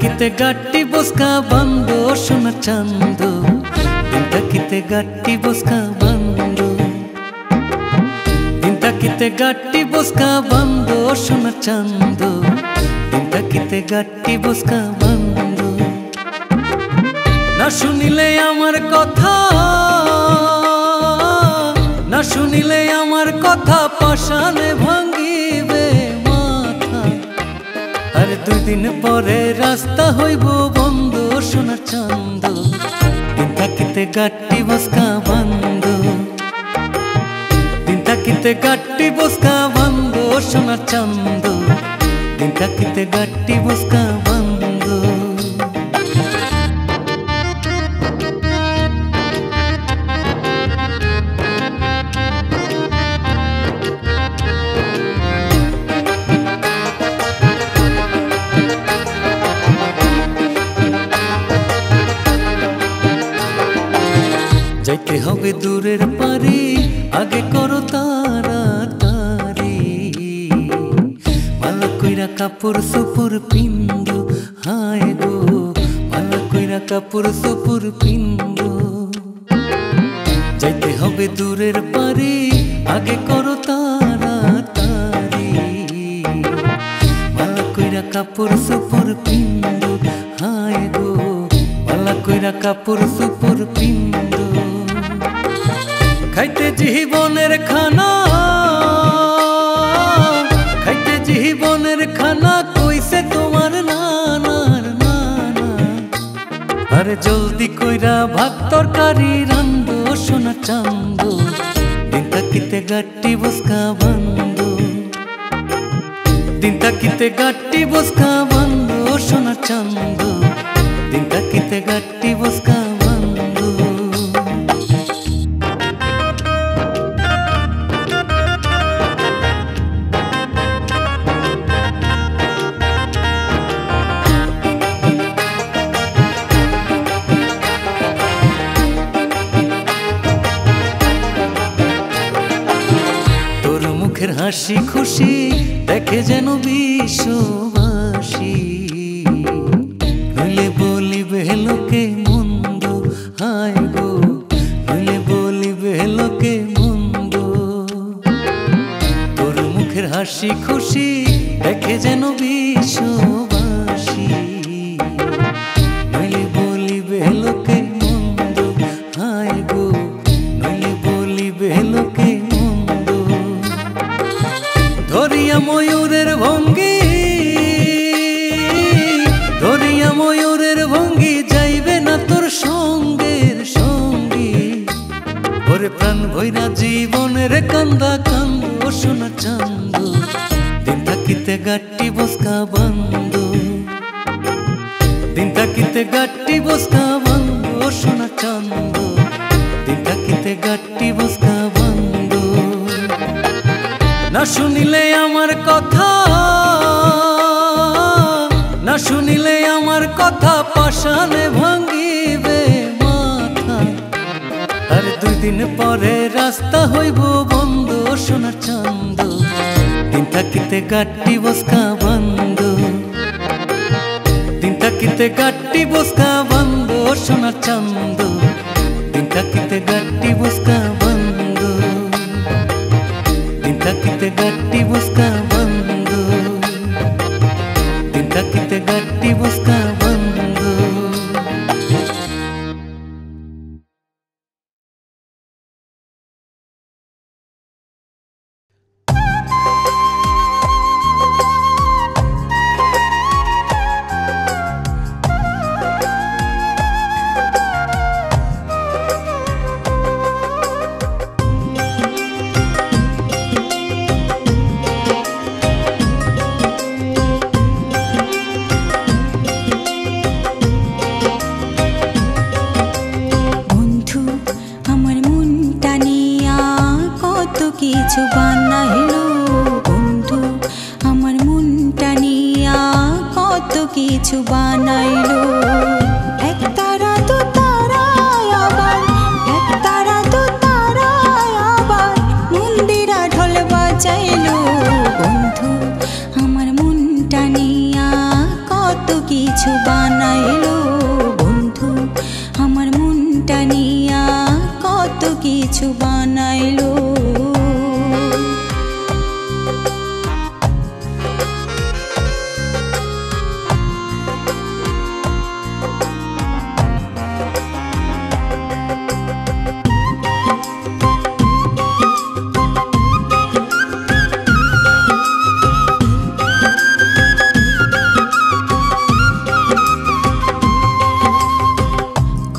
ಕಿತ್ತೆ ಗಟ್ಟಿ ಬುಸ್ಕ ಬಂದು ಶುನ ಚಂದು ಇಂತ ಕಿತ್ತೆ ಗಟ್ಟಿ ಬುಸ್ಕ ಬಂದು ಇಂತ ಕಿತ್ತೆ ಗಟ್ಟಿ ಬುಸ್ಕ ಬಂದು ಶುನ ಚಂದು ಇಂತ ಕಿತ್ತೆ গটি বুসকা বন্ধু না শুনিলে আমার কথা না শুনিলে আমার কথা পাশানে ভাঙিবে মাথা আর দুই দিন পরে রাস্তা হইব বন্ধ সোনার চাঁদ দিন থাকিতে গটি বুসকা বন্ধু দিন থাকিতে গটি বুসকা বন্ধু সোনার চাঁদ दिन থাকিতে গটি বুসকা বন্ধু যাইতে হবে দূরের পারি আগে করো তাড়াতাড়ি মালা কইরা কাপড় সুপুর পিন্দু হায় গো মালা কইরা কাপড় সুপুর পিন্দু যাইতে হবে দূরের পারি আগে করো তাড়াতাড়ি মালা কইরা কাপড় সুপুর পিন্দু হায় গো মালা কইরা কাপড় সুপুর পিন্দু খাইতে জীবনের খানা খাইতে জীবনের খানা কইছে তোমার নানার নানা আরে জলদি কইরা ভাত তরকারি রান্ধো সোনা চাঁদ দিন থাকিতে গটি বুসকা বন্ধু দিন থাকিতে গটি বুসকা বন্ধু সোনা চাঁদ দিন থাকিতে গটি বুসকা বন্ধু হাসি খুশি দেখে যেন বিশ্ববাসী নইলে বলিবে লোকে মন্দ হায় গো নইলে বলিবে লোকে মন্দ তোর মুখের হাসি খুশি দেখে যেন বিশ্ববাসী নইলে বলিবে লোকে মন্দ হায় গো নইলে বলিবে লোকে ধরিয়া ময়ূরের ভঙ্গি ধরিয়া ময়ূরের ভঙ্গি যাইবে না তোর সঙ্গের সঙ্গী ওরে প্রাণ ভৈরা জীবনের কান্দা কান্দ সোনা চাঁদ দিন থাকিতে গটি বুসকা বন্ধু দিন থাকিতে গটি বুসকা বন্ধু সোনা চাঁদ দিন থাকিতে গটি বুসকা বন্ধু না শুনিলে আমার কথা না শুনিলে আমার কথা পাশানে ভাঙিবে মাথা আর দুই দিন পরে রাস্তা হইব বন্ধ সোনার চাঁদ দিন থাকিতে গটি বুসকা বন্ধু দিন থাকিতে গটি বুসকা বন্ধু সোনার চাঁদ দিন থাকিতে গটি বুসকা বন্ধু दिन থাকিতে গটি বুসকা বন্ধু দিন থাকিতে গটি বুসকা বন্ধু কিছু বানাইলো। এক তারা দু তারায় আবার, এক তারা দু তারায় আবার মন্দিরা ঢোল বাজাইলো। বন্ধু আমার মনটা নিয়া কত কিছু বানাইলো। বন্ধু আমার মনটা নিয়া কত কিছু বানাইলো।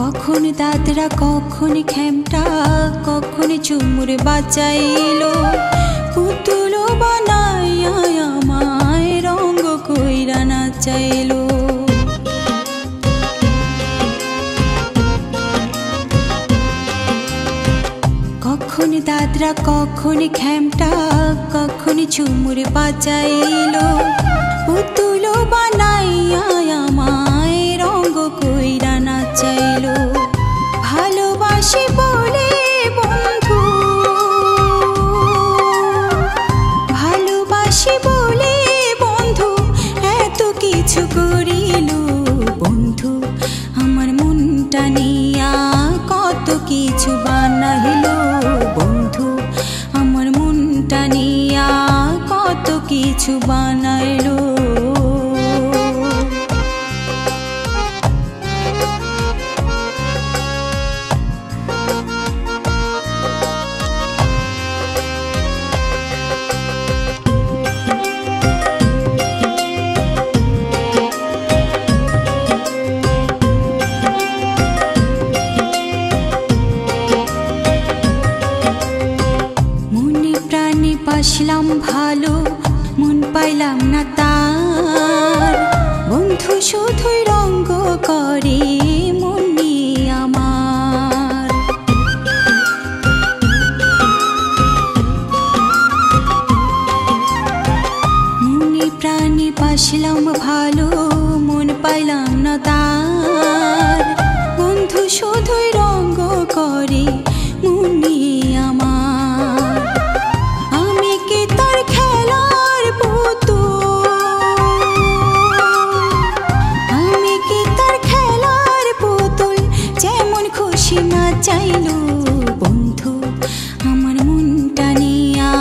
কখন দাদরা কখন খেমটা কখন চুমুর বাজাইলো। পুতুল বানাইয়া আমায় রঙ কইরা নাচাইলো। কখন দাদরা কখন খেমটা কখন চুমুর বাজাইলো। পুতুল বানাইয়া আমায় রঙ কইরা নাচাইলো। ভালোবাসি বলে বন্ধু, ভালোবাসি বলে বন্ধু এত কিছু করিল। বন্ধু আমার মনটা নিয়া কত কিছু বানাইলো। বন্ধু আমার মনটা নিয়া কত কিছু বানাইলো। বাসলাম ভালো মন পাইলাম না তার। বন্ধু শুধুই রঙ্গ করে মন নিয়ে আমার। মনে প্রাণে বাসলাম ভালো মন পাইলাম না তার। বন্ধু শুধুই রঙ্গ করে মন নিয়ে আমার। চাইলো বন্ধু আমার মনটা নিয়া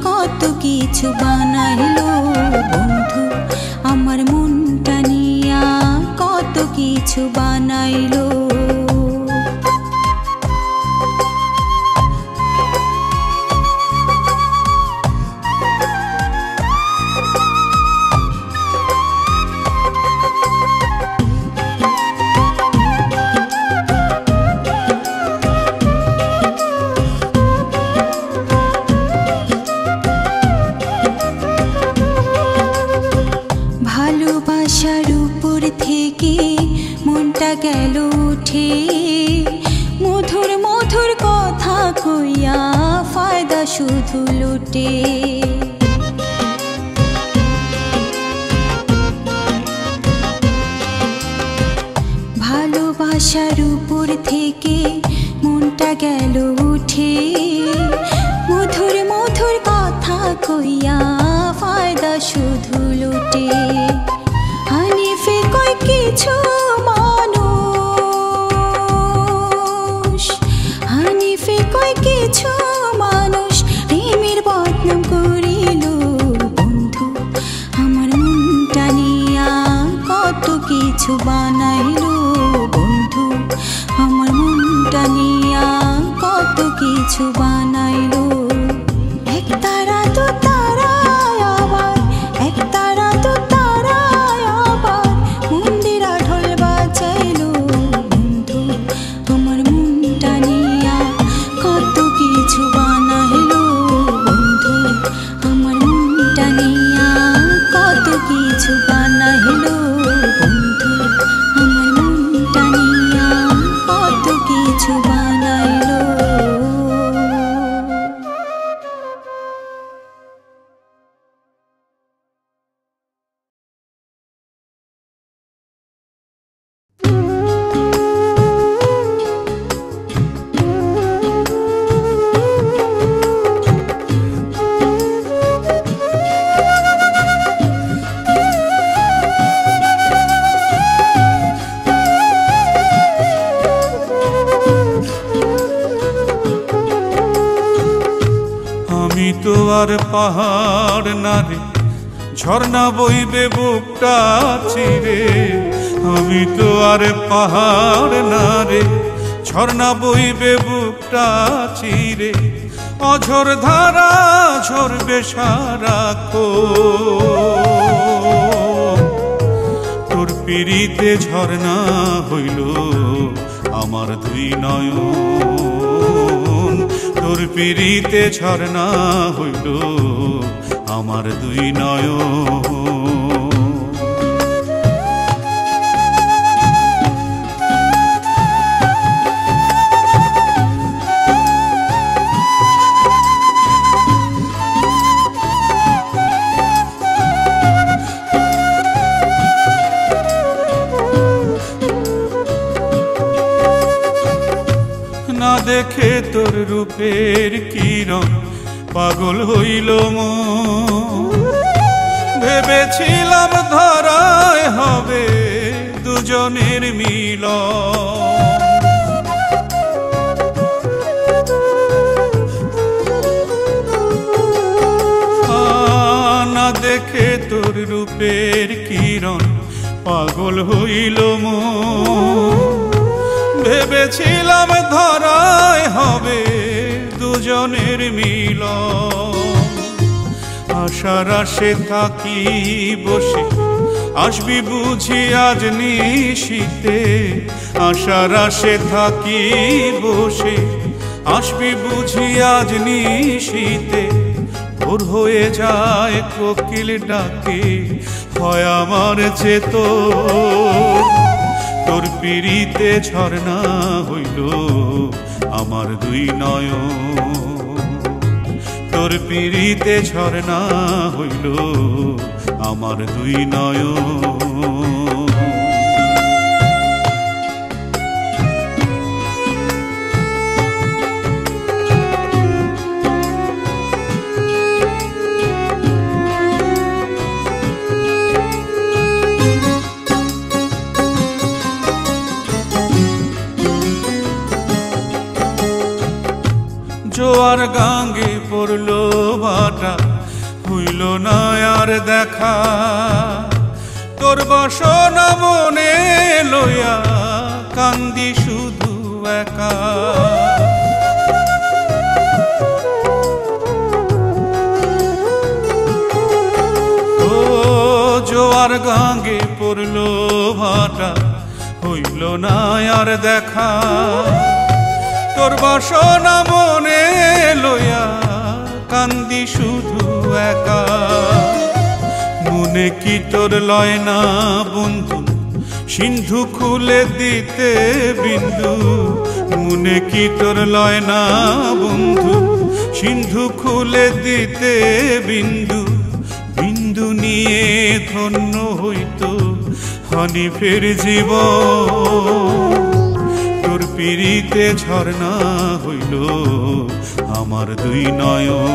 কত কিছু বানাইলো। বন্ধু আমার মনটা নিয়া কত কিছু বানাইলো। ভালোবাসার উপর থেকে মনটা গেল উঠে। মধুর মধুর কথা কইয়া ফায়দা শুধু লুটে। ভালোবাসার উপর থেকে মনটা গেল উঠে। মধুর মধুর কথা কইয়া ফায়দা শুধু লুটে। হানিফে কয় কিছু মানুষ, হানিফে কয় কিছু মানুষ প্রেমের বদনাম করিল। বন্ধু আমার মনটা নিয়া কত কিছু বানাইলো। বন্ধু আমার মনটা নিয়া কত কিছু বানাইলো। এক তারা দু তারায় আবার, এক তারা দু তারায় আবার মন্দিরা ঢোল বাজাইলো। বন্ধু আমার মনটা নিয়া কত কিছু বানাইলো। বন্ধু আমার মনটা নিয়া কত কিছু বানাইলো। বন্ধু পাহাড় না রে, ঝর্ণা বইবে বুকটা চিরে। আমি তো আর পাহাড় না রে, ঝর্ণা বইবে বুকটা চিরে। অঝোর ধারা ঝরবে সারাক্ষণ, তোর পিড়িতে ঝর্ণা হইল আমার দুই নয়ন। তোর পিড়িতে ঝর্ণা হইল আমার দুই নয়ন। না দেখে তোর রূপের কিরণ পাগল হইল মন। ভেবেছিলাম ধরায় হবে দুজনের মিলন। না দেখে তোর রূপের কিরণ পাগল হইল মন। ভেবেছিলাম ধরায় হবে দুজনের মিলন। আশার আশে থাকি বসে, আসবি বুঝি আজ নিশীতে। আশার আশে থাকি বসে, আসবি বুঝি আজ নিশীতে। ভোর হয়ে যায় কোকিল ডাকে, হয় আমার চেতন। তোর পিড়িতে ঝর্ণা হইল আমার দুই নয়ন। তোর পিড়িতে ঝর্ণা হইল আমার দুই নয়ন। জোয়ার গাঙ্গে পড়লো ভাটা, হইল না আর দেখা। তোর বাসনা মনে লইয়া কান্দি শুধু একা। ও জোয়ার গাঙ্গে পড়লো ভাটা, হইল না আর দেখা। তোর বাসনা মনে লইয়া কান্দি শুধু একা। মনে কি তোর লয় না বন্ধু, সিন্ধু খুলে দিতে বিন্দু। মনে কি তোর লয় না বন্ধু, সিন্ধু খুলে দিতে বিন্দু। বিন্দু নিয়ে ধন্য হইত হানিফের জীবন। তোর পিড়িতে ঝর্ণা হইল আমার দুই নয়ন।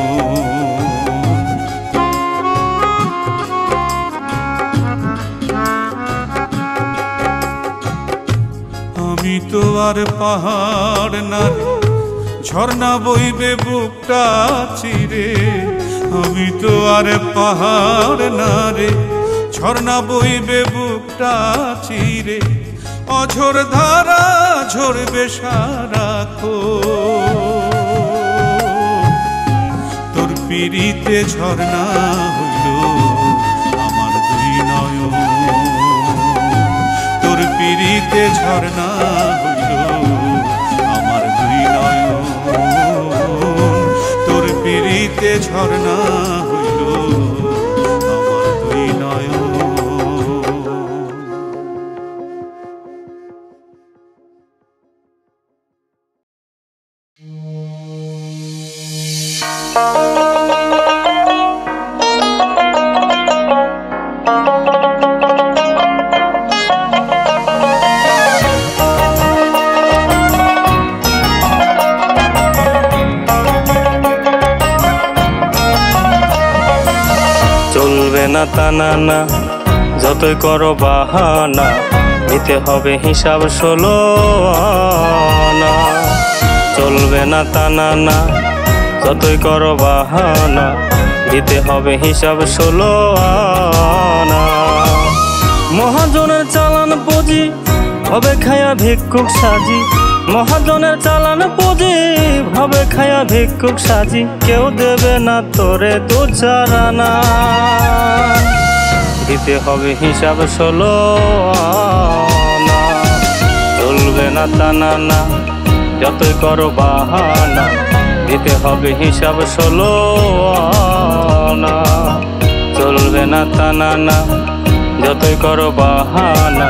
আমি তো আর পাহাড় না রে, ঝর্ণা বইবে বুকটা চিরে। আমি তো আর পাহাড় না রে, ঝর্ণা বইবে বুকটা চিরে। অঝোর ধারা ঝরবে সারাক্ষণ, তোর পিড়িতে ঝর্ণা হইল আমার দুই নয়ন। তোর পিড়িতে ঝর্ণা হইল আমার দুই নয়ন। তোর পিড়িতে ঝর্ণা হইল আমার দুই নয়ন। চলবে না টানা না, যতই করো বাহানা, দিতে হবে হিসাব 16 আনা। চলবে না টানা না, যতই করো বাহানা, দিতে হবে হিসাব 16 আনা। মহাজনের চালান পুঁজি হবে খায়া ভিক্ষুক সাজি, মহাজনের চালান পুঁজি হবে খায়া ভিক্ষুক সাজি। কেউ দেবে না তোরে 2-4 আনা, দিতে হবে হিসাব 16 আনা। চলবে না টানা না, যতই করো বাহানা, দিতে হবে হিসাব 16 আনা। চলবে না টানা না, যতই করো বাহানা,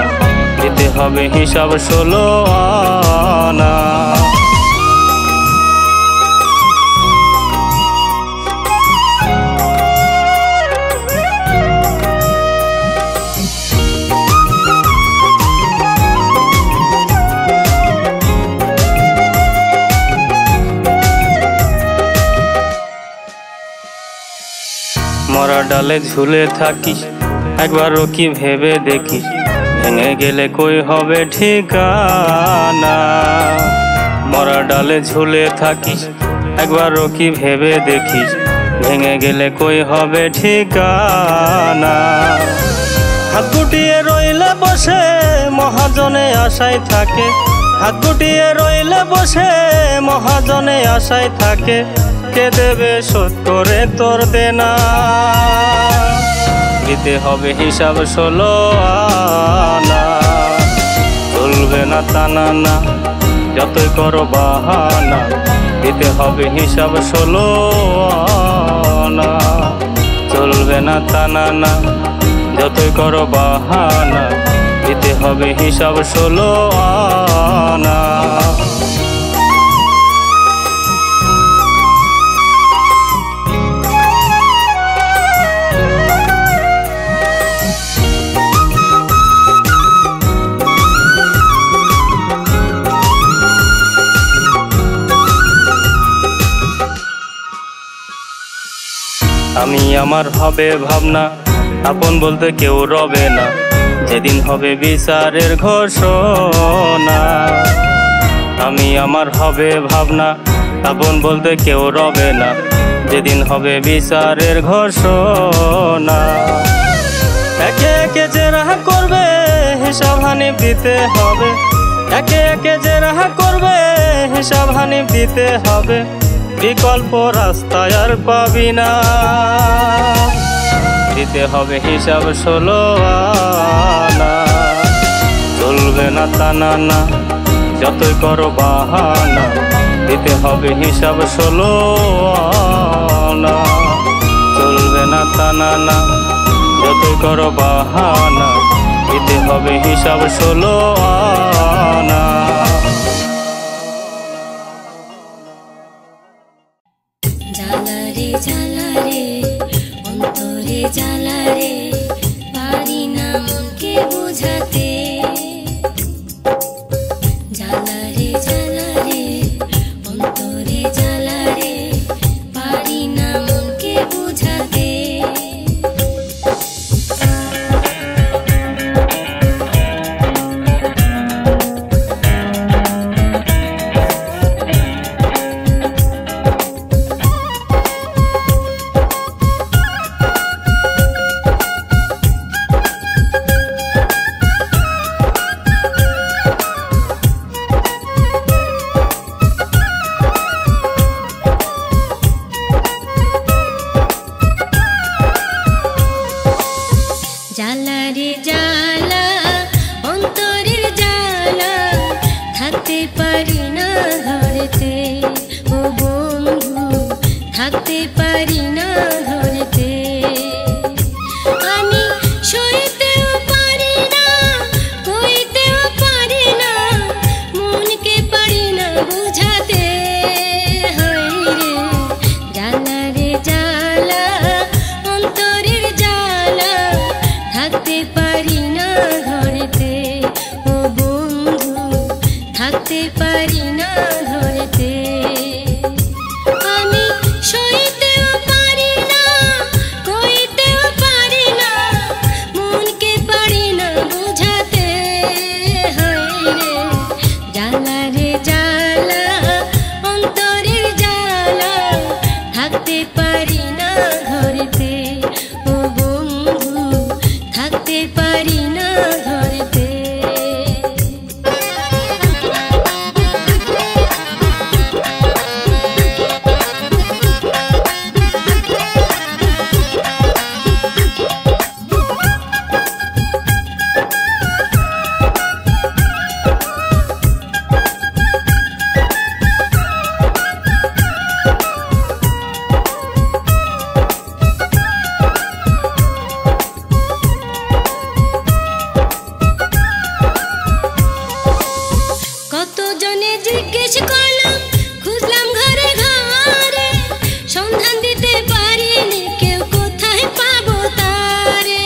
দিতে হবে হিসাব 16 আনা। মরা ডালে ঝুলে থাকিস, একবারও কি ভেবে দেখিস, ভেঙে গেলে কই হবে ঠিকানা। মরা ডালে ঝুলে থাকিস, একবারও কি ভেবে দেখিস, ভেঙে গেলে কই হবে ঠিকানা। হাত গুটিয়ে রইলে বসে মহাজনে আশায় থাকে, হাত গুটিয়ে রইলে বসে মহাজনে আশায় থাকে। কে দেবে শোধ করে তোর দেনা, দিতে হবে হিসাব 16 আনা। চলবে না টানা না, যতই করো বাহানা, দিতে হবে হিসাব 16 আনা। চলবে না টানা না, যতই করো বাহানা, দিতে হবে হিসাব 16 আনা। আমি আমার হবে ভাবনা, আপন বলতে কেউ রবে না, যেদিন হবে বিচারের ঘোষণা। আমি আমার হবে ভাবনা, আপন বলতে কেউ রবে না, যেদিন হবে বিচারের ঘোষণা। একে একে যে রাহা করবে হিসাব হানিফ দিতে হবে, একে একে যে রাহা করবে হিসাব হানিফ দিতে হবে। বিকল্প রাস্তায় আর পাবি না, দিতে হবে হিসাব 16 আনা। চলবে না টানা না, যতই করো বাহানা, দিতে হবে হিসাব 16 আনা। চলবে না টানা না, যতই করো বাহানা, দিতে হবে হিসাব 16 আনা। জ্বালারে জ্বালারে অন্তরে জ্বালারে, পারি না মনকে বোঝাতে। জ্বালারে জ্বালারে অন্তরে জ্বালারে, পারি না মনকে বোঝাতে। জ্বালারে জ্বালা অন্তরের জ্বালা, থাকতে পারি না ধরেতে। ও বন্ধু, থাকতে পারি না ধরেতে। আমি সইতেও পারি না, কইতেও পারি না, মনকে পারি না বোঝাতে। হায়রে জ্বালারে জ্বালা অন্তরের জ্বালা, থাকতে পারি না ধরেতে। ও বন্ধু, থাকতে পারি না ধরেতে। আমি সইতেও থাকতে পারি না ঘরেতে। কতজনে জিজ্ঞেস করলাম, খুঁজলাম ঘরে ঘরে, সন্ধান দিতে পারিনি কেউ কোথায় পাবো তারে।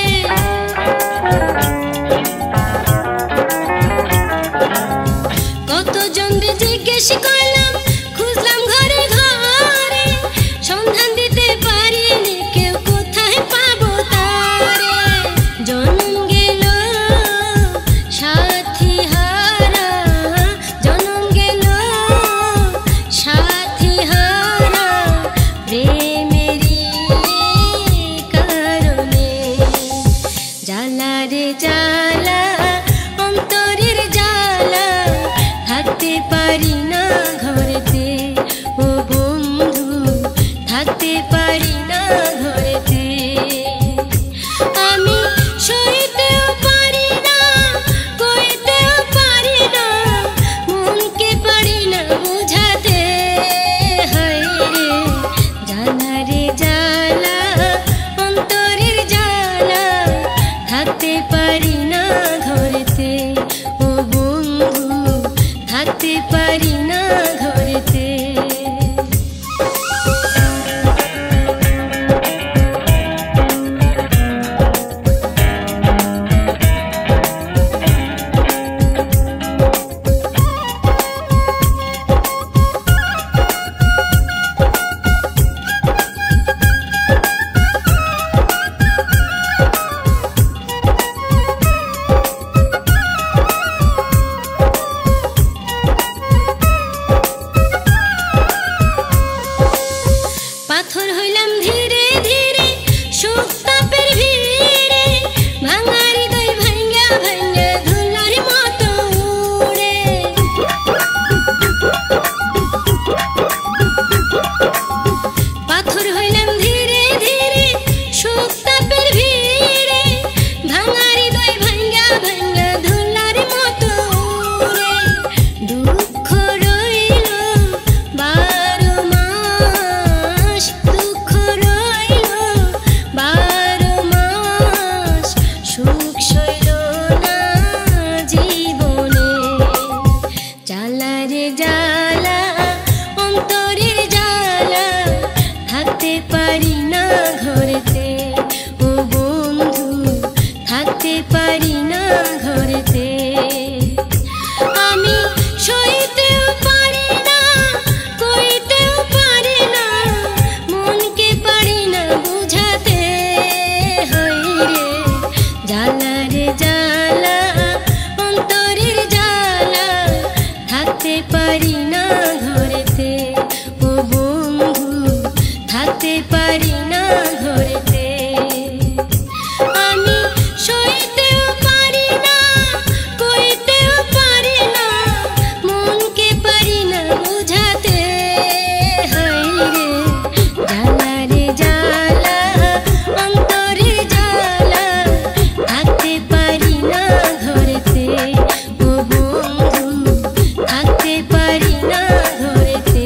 কতজনকে জিজ্ঞেস করলাম, খুঁজলাম ঘরে ঘরে, সন্ধান দিতে পারিনি কেউ কোথায় পাবো তারে। জন্ম গেল সাথী হারা, জন্ম গেল সাথী হারা, প্রেমেরই কারণে। জ্বালা রে জ্বালা, অন্তরের জ্বালা, থাকতে পারি না ঘরেতে। ও বন্ধু, থাকতে পারি না ঘরেতে। আমি সইতেও পারি না, কইতেও পারি না, মনকে পারি না বুঝাতে। হায় রে জ্বালা রে জ্বালা, অন্তরের জ্বালা, থাকতে পারি না ঘরেতে। ও বন্ধু, থাকতে পারি না ঘরেতে। পাথর হইলাম ধীরে ধীরে, সুখ তাপের ভিড়ে, ভাঙা হৃদয় ভাঙ্গা ভাঙ্গা ধুলার মতো উড়ে। পাথর হইলাম ধীরে ধীরে, সুখ তাপের ভিড়ে, ভাঙা হৃদয় ভাঙ্গা ভাঙ্গা ধুলার মতো উড়ে। দুঃখ রইল 12 মাস, দুঃখ রইল 12 মাস, সুখ সইল না জীবনে। জ্বালা রে জ্বালা, অন্তরের জ্বালা, থাকতে পারি না ঘরেতে। ও বন্ধু, থাকতে পারি না ঘরেতে। আমি সইতেও পারি না, কইতেও পারি না, মনকে পারি না বুঝাতে। হায় রে জ্বালা রে জ্বালা, অন্তরের জ্বালা, থাকতে পারি না ঘরেতে। ও বন্ধু, থাকতে পারি না ঘরেতে। আমি সইতেও পারি না, কইতেও পারি না, মনকে পারি না বুঝাতে। হায় রে জ্বালা রে জ্বালা, অন্তরের জ্বালা, থাকতে পারি না ঘরেতে। ও বন্ধু, থাকতে পারি না ঘরেতে।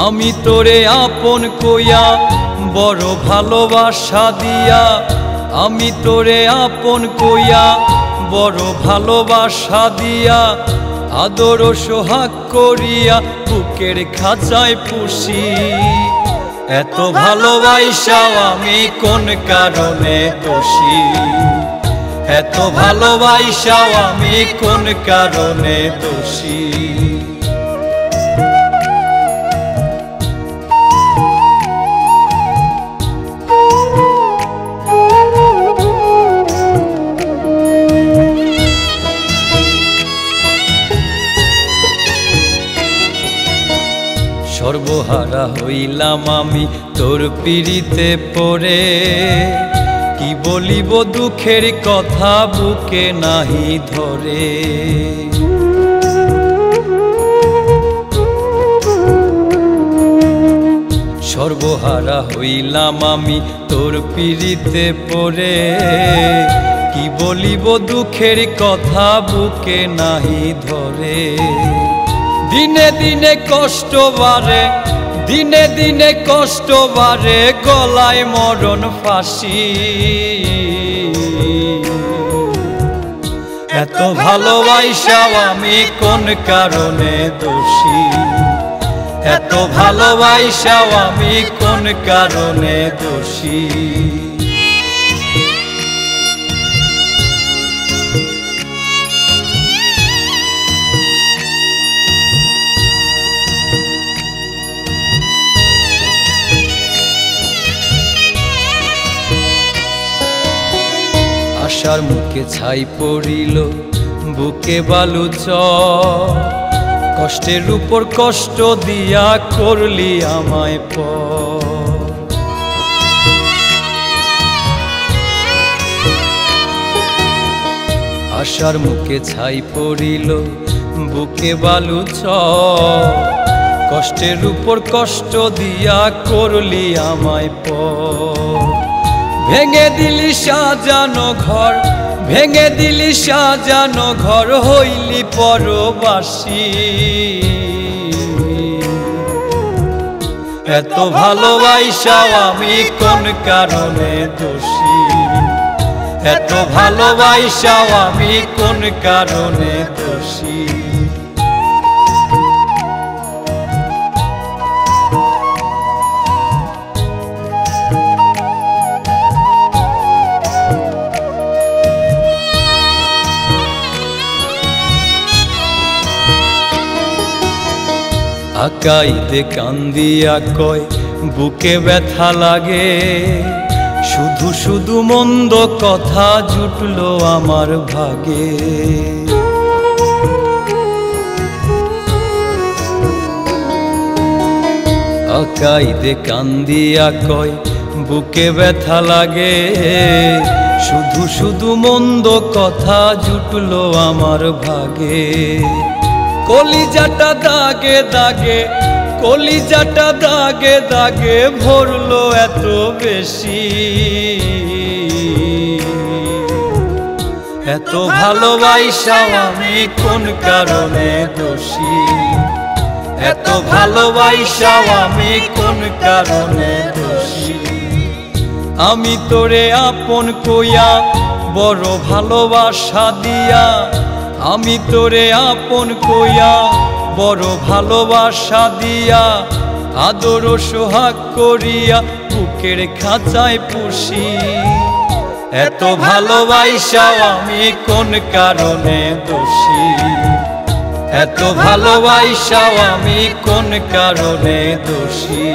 আমি তোরে আপন কইয়া বড় ভালোবাসা দিয়া, আমি তোরে আপন কইয়া বড় ভালোবাসা দিয়া, আদর সোহাগ করিয়া বুকের খাঁচায় পুষি। এত ভালোবাসাও আমি কোন কারণে দোষী, এত ভালোবাসাও আমি কোন কারণে দোষী। সর্বহারা হইলাম আমি তোর পিড়িতে পড়ে, কি বলিব দুঃখের কথা বুকে নাহি ধরে। সর্বহারা হইলাম আমি তোর পিড়িতে পড়ে, কি বলিব দুঃখের কথা বুকে নাহি ধরে। দিনে দিনে কষ্ট বাড়ে, দিনে দিনে কষ্ট বাড়ে, গলায় মরণ ফাঁসি। এত ভালোবাসাও আমি কোন কারণে দোষী, এত ভালোবাসাও আমি কোন কারণে দোষী। আশার মুখে ছাই পড়িল, বুকে বালু চর, কষ্টের উপর কষ্ট দিয়া করলি আমায় পর। আশার মুখে ছাই পড়িল, বুকে বালু চর, কষ্টের উপর কষ্ট দিয়া করলি আমায় পর। ভেঙে দিলি সাজানো ঘর, ভেঙে দিলি সাজানো ঘর, হইলি পরবাসী। এত ভালোবাসাও আমি কোন কারণে দোষী, এত ভালোবাসাও আমি কোন কারণে দোষী। আকাইতে কান্দিয়া কয় বুকে ব্যথা লাগে, শুধু শুধু মন্দ কথা জুটলো আমার ভাগে। আকাইতে কান্দিয়া কয় বুকে ব্যথা লাগে, শুধু শুধু মন্দ কথা জুটলো আমার ভাগে। কলিজাটা দাগে দাগে, কলিজাটা দাগে দাগে, ভরলো এত বেশি। এত ভালোবাসাও আমি কোন কারণে দোষী, এত ভালোবাসাও আমি কোন কারণে দোষী। আমি তোরে আপন কইয়া বড় ভালোবাসা দিয়া, আমি তোরে আপন কইয়া বড় ভালোবাসা দিয়া, আদর সোহাগ করিয়া বুকের খাঁচায় পুষি। এত ভালোবাসাও আমি কোন কারণে দোষী, এত ভালোবাসাও আমি কোন কারণে দোষী,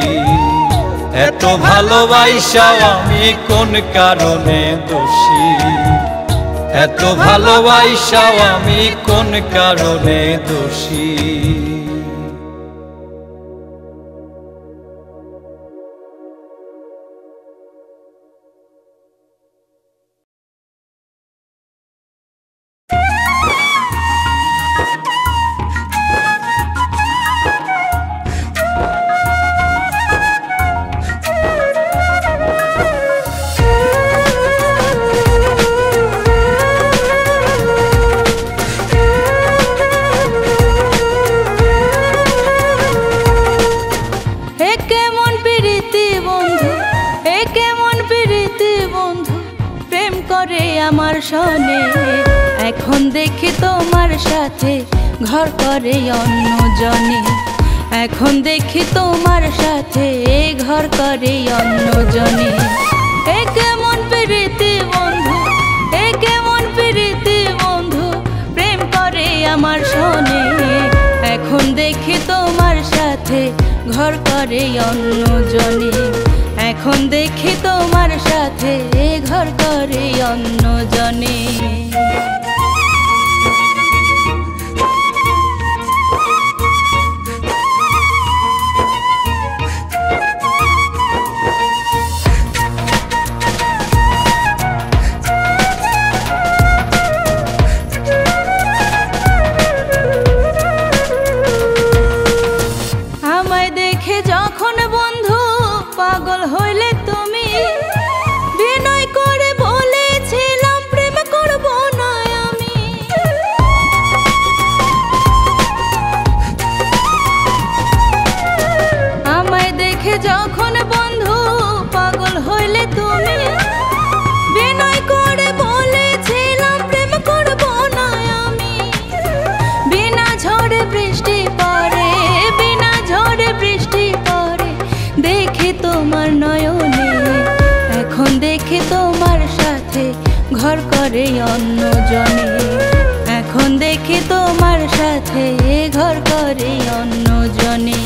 এত ভালোবাসাও আমি কোন কারণে দোষী, এত ভালোবাসাও আমি কোন কারণে দোষী। আমার শোনে এখন দেখি তোমার সাথে ঘর করে অন্যজনে, এখন দেখি তোমার সাথে ঘর করে অন্যজনে। এ কেমন প্রীতি বন্ধু, এ কেমন প্রীতি বন্ধু, প্রেম করে আমার শোনে এখন দেখি তোমার সাথে ঘর করে অন্যজনে, এখন দেখি তোমার সাথে ঘর করে অন্যজনে। পাগল হইলে তুমি বিনয় করে বলেছিলাম প্রেম করব না আমি। আমায় দেখে যখন বন্ধু পাগল হইলে তুমি বিনয় করে বলেছিলাম প্রেম করব না আমি। বিনা ঝড়ে বৃষ্টি পড়ে, বিনা ঝড়ে বৃষ্টি পড়ে দেখি তোমার নয়নে। এখন দেখি তোমার সাথে ঘর করে অন্য জনে। এখন দেখি তোমার সাথে ঘর করে অন্য জনে।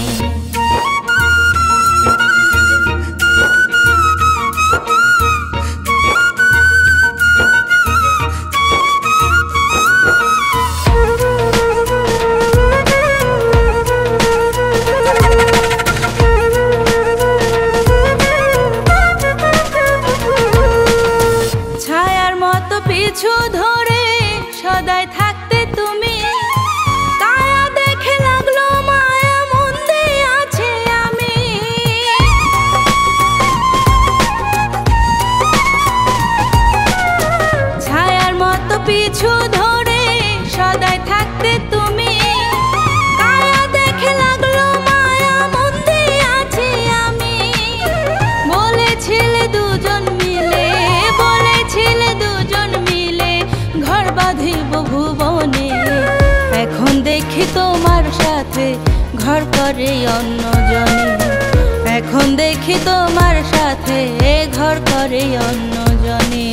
ছায়ার মতো পিছু ধরে সদাই থাকতে তুমি, কায়া দেখে লাগলো মায়া মন দিয়ে আছে আমি। ছায়ার মতো পিছু ধরে সদাই থাকতে তুমি, কায়া দেখে লাগলো মায়া মন দিয়ে আছে আমি। বলেছিলে দুজন মিলে, বলেছিলে দুজন মিলে ঘর বাঁধিব ভুবনে। এখন দেখি তোমার সাথে ঘর করে অন্য জনে। এখন দেখি তোমার সাথে ঘর করে অন্য জনে।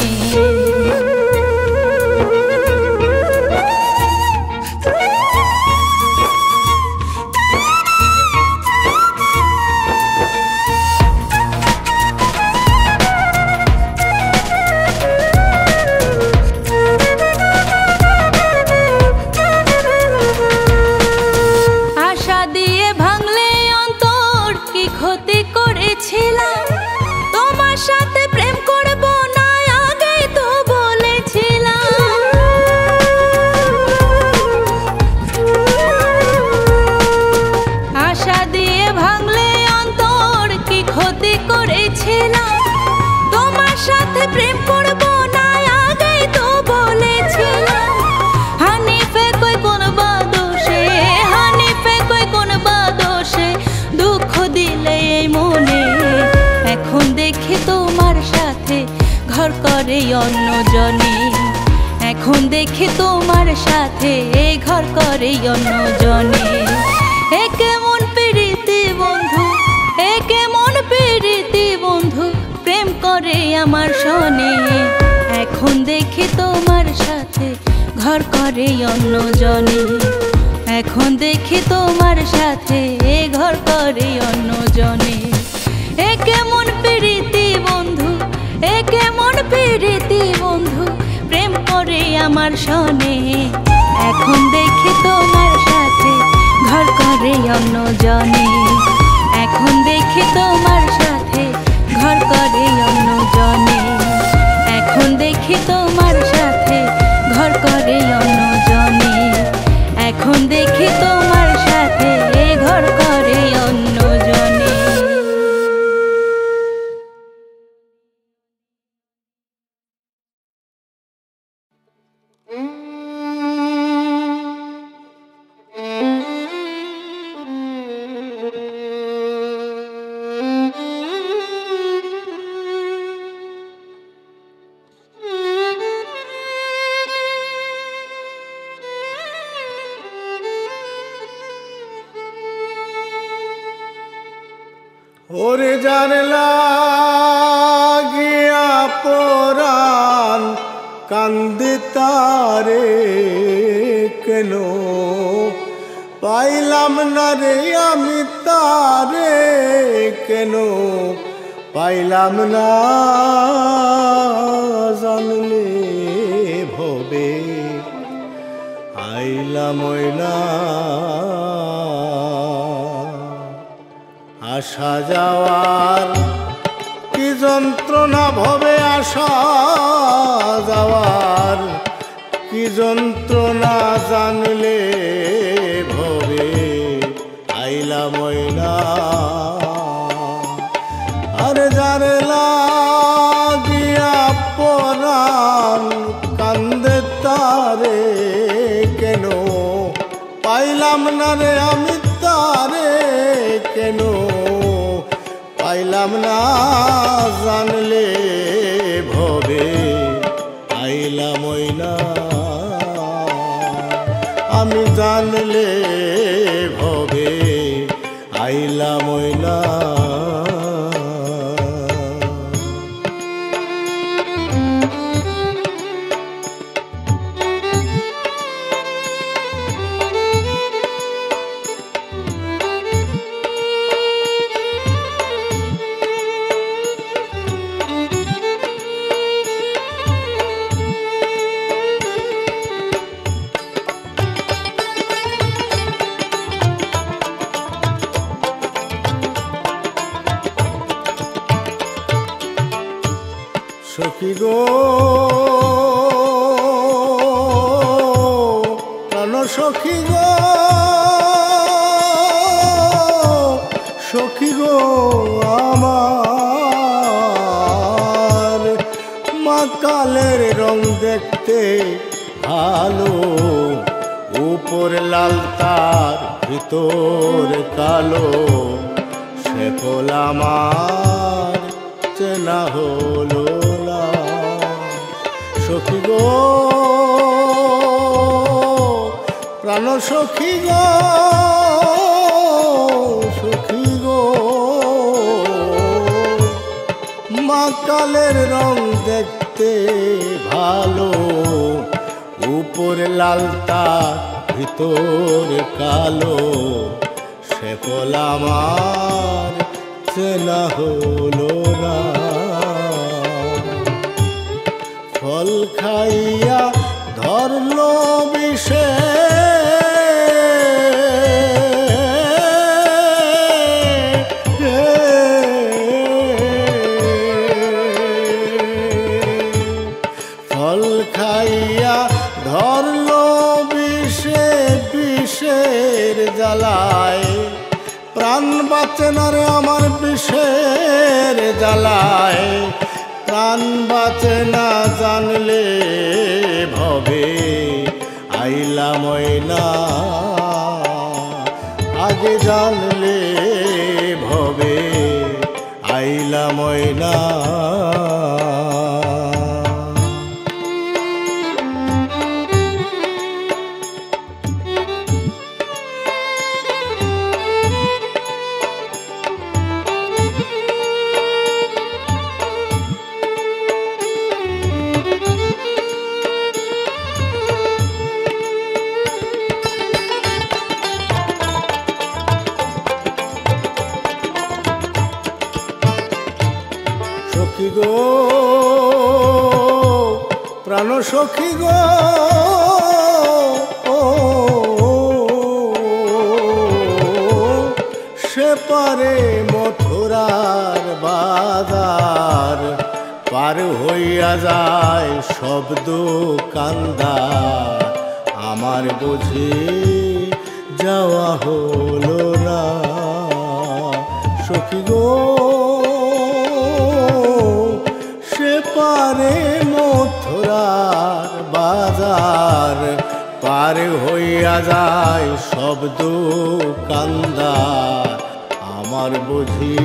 আশা দিয়ে ভাঙলে অন্তর কি ক্ষতি করেছিলাম, তোমার সাথে প্রেম করব না আগেই তো বলেছিলাম। আশা দিয়ে ভাঙলে অন্তর কি ক্ষতি করেছিলাম, তোমার সাথে প্রেম করব না আগেই তো বলেছিলাম। হানিফে কই কোন বাদোষে, হানিফে কই কোন বাদোষে দুঃখ দিলে এই মনে। এখন দেখি তোমার সাথে ঘর করে অন্য জনে। এখন দেখি তোমার সাথে ঘর করে অন্য জনে। এ কেমন প্রীতি বন্ধু, এ কেমন প্রীতি বন্ধু প্রেম করে আমার সনে। এখন দেখি তোমার সাথে ঘর করে অন্য জনে। এখন দেখি তোমার সাথে ঘর করে অন্য জনে। এ কেমন প্রীতি বন্ধু, এ কেমন প্রীতি বন্ধু প্রেম করে আমার সনে। এখন দেখি তোমার সাথে ঘর করে অন্য জনে। এখন দেখি তোমার সাথে ঘর করে অন্য জনে। এখন দেখি তোমার সাথে ঘর করে অন্য জনে। এখন দেখি তোমার সাথে ঘর করে অন্য জনে। ওরে জানলা গিয়া পরাণ কান্দে তারে কেন পাইলাম না রে আমি তারে কেন পাইলাম না জানলে ভবে আইলাম ওইলা আসা যাওয়ার কি যন্ত্রণা ভবে আসা যাওয়ার কি যন্ত্রণা জানলে ভবে আইলা ময়না আরে পাইলাম না রে আমি তারে কেন পাইলাম না জানলে ভবে আইলাম ওই না আমি জানলে ভবে আইলাম ওই না সখী গো প্রাণ সখী গো সখী গো আমার মাকালের রং দেখতে ভালো উপর লাল তার ভিতর কালো সে ফল আমার চেনা হলো না সখী গো প্রাণ সখী গো সখী গো মাকালের রং দেখতে ভালো উপর লাল তার ভিতর কালো সে ফল আমার চেনা হলো না ফল খাইয়া ধরলো বিষে ফল খাইয়া ধরলো বিষে বিষের জ্বালায় প্রাণ বাঁচে না রে আমার বিষের জ্বালায় প্রাণ বাঁচে না জানলে ভবে আইলাম ওই না আগে জানলে ভবে আইলাম ওই না সখী গো প্রাণ সখী গো সে পারে মথুরার বাজার পার হইয়া যায় সব দোকানদার আমার বুঝি যাওয়া হলো না সখী গো পারে মথুরার বাজার পার হইয়া যায় সব দোকানদার আমার বুঝি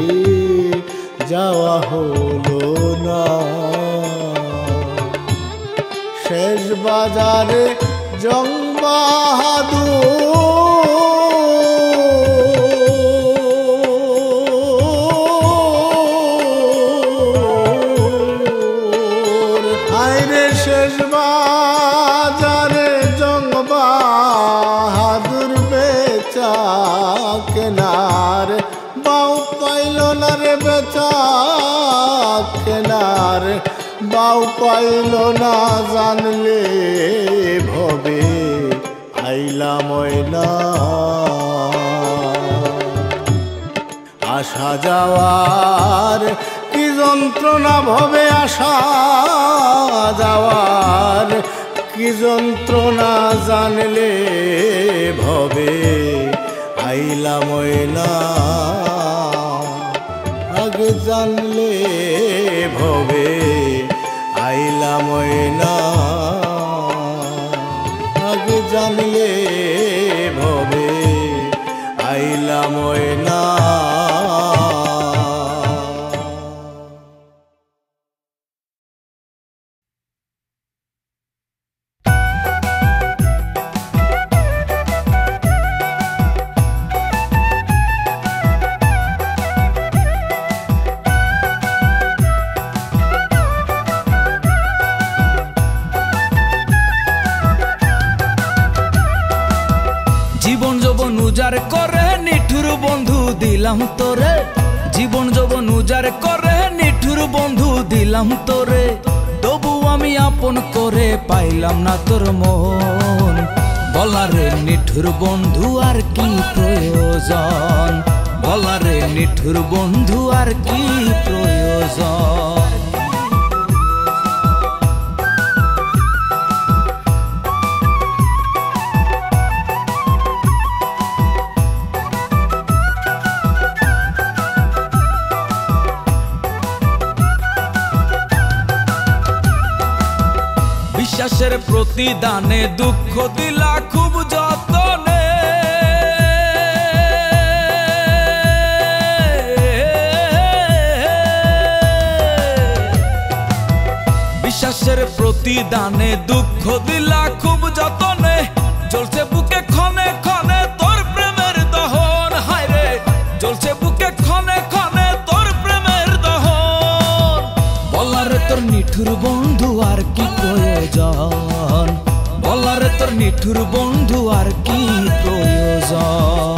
যাওয়া হলো না শেষ বাজারে জং বাহাদুর শেষ বাজারে জং বাহাদুর বেচা কেনার বাউ পাইল না রে বেচা কেনার বাউ পাইল না জানলে ভবে আইলাম ওই না আসা যাওয়ার কি যন্ত্রণা ভবে আসা যাওয়ার কি যন্ত্রণা জানলে ভবে আইলাম ওই না আগে জানলে ভবে আইলাম ওই না আগে জানলে ভবে ময়না। জীবন যৌবন উজার করে নিঠুর বন্ধু দিলাম তোরে, জীবন যৌবন উজার করে নিঠুর বন্ধু দিলাম তোরে, তবু আমি আপন করে পাইলাম না তোর মন। বলারে নিঠুর বন্ধু আর কি প্রয়োজন, বলারে নিঠুর বন্ধু আর কি প্রয়োজন। বিশ্বাসের প্রতিদানে দুঃখ দিলা খুব যতনে, বিশ্বাসের প্রতিদানে দুঃখ দিলা খুব যতনে, চলছে বুকে ক্ষণে ক্ষণে তোর প্রেমের দহন। হায়রে চলছে বুকে ক্ষণে ক্ষণে তোর প্রেমের দহন। বলারে তোর নিঠুর বন্ধু আর কি প্রয়োজন, বলারে তোর নিঠুর বন্ধু আর কি প্রয়োজন।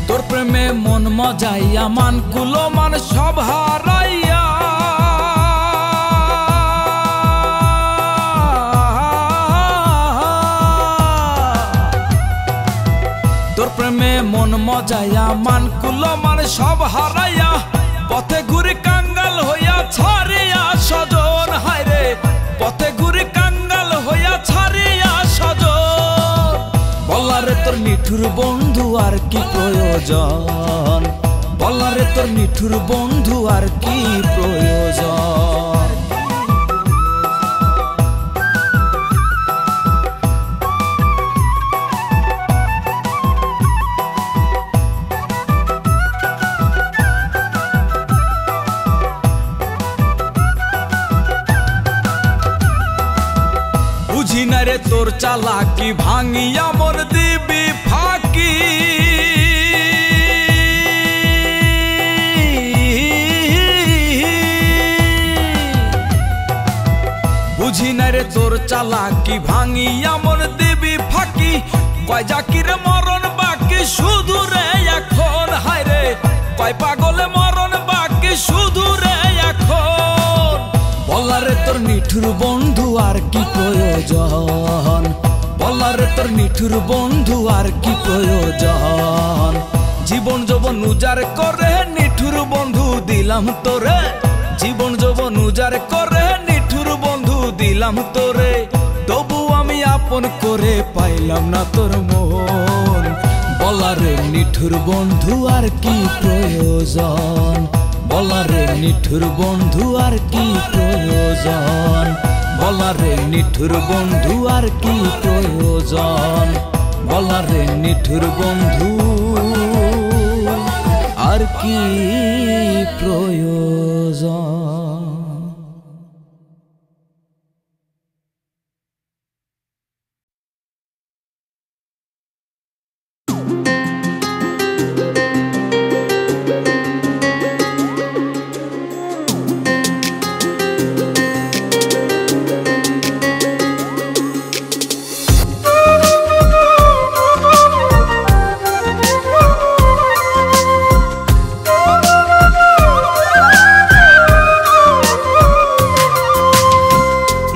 তোর প্রেমে মন মজাইয়া মান কুলো মান সব হারাইয়া, তোর প্রেমে মন মজাইয়া মান কুলো মান সব হারাইয়া, পথে ঘুরে কাঙ্গাল হইয়া ছাড়িয়া স্বজন। হায়রে পথে ঘুরে কাঙ্গাল হইয়া ছাড়িয়া স্বজন। বলারে তোর নিঠুর বন্ধু আর কি প্রয়োজন, বলারে তোর নিঠুর বন্ধু আর কি প্রয়োজন। বুঝি না রে তোর চালাকি ভাঙিয়া মোর দিবি ফাঁকি, বুঝি না রে তোর চালাকি ভাঙিয়া মোর দিবি ফাঁকি, কয় জাকির মরণ বাকি শুধু রে এখন। হায়রে কয় পাগলে মরণ বাকি শুধু রে এখন। বলারে তোর নিঠুর বন্ধু আর কি প্রয়োজন, বলারে তোর নিঠুর বন্ধু আর কি প্রয়োজন। জীবন যৌবন উজার করে নিঠুর বন্ধু দিলাম তোরে, জীবন যৌবন উজার করে নিঠুর বন্ধু দিলাম তোরে, তবু আমি আপন করে পাইলাম না তোর মন। বলারে নিঠুর বন্ধু আর কি প্রয়োজন, বলারে নিঠুর বন্ধু আর কি প্রয়োজন, বলারে নিঠুর বন্ধু আর কি প্রয়োজন, বলারে নিঠুর বন্ধু আর কি প্রয়োজন।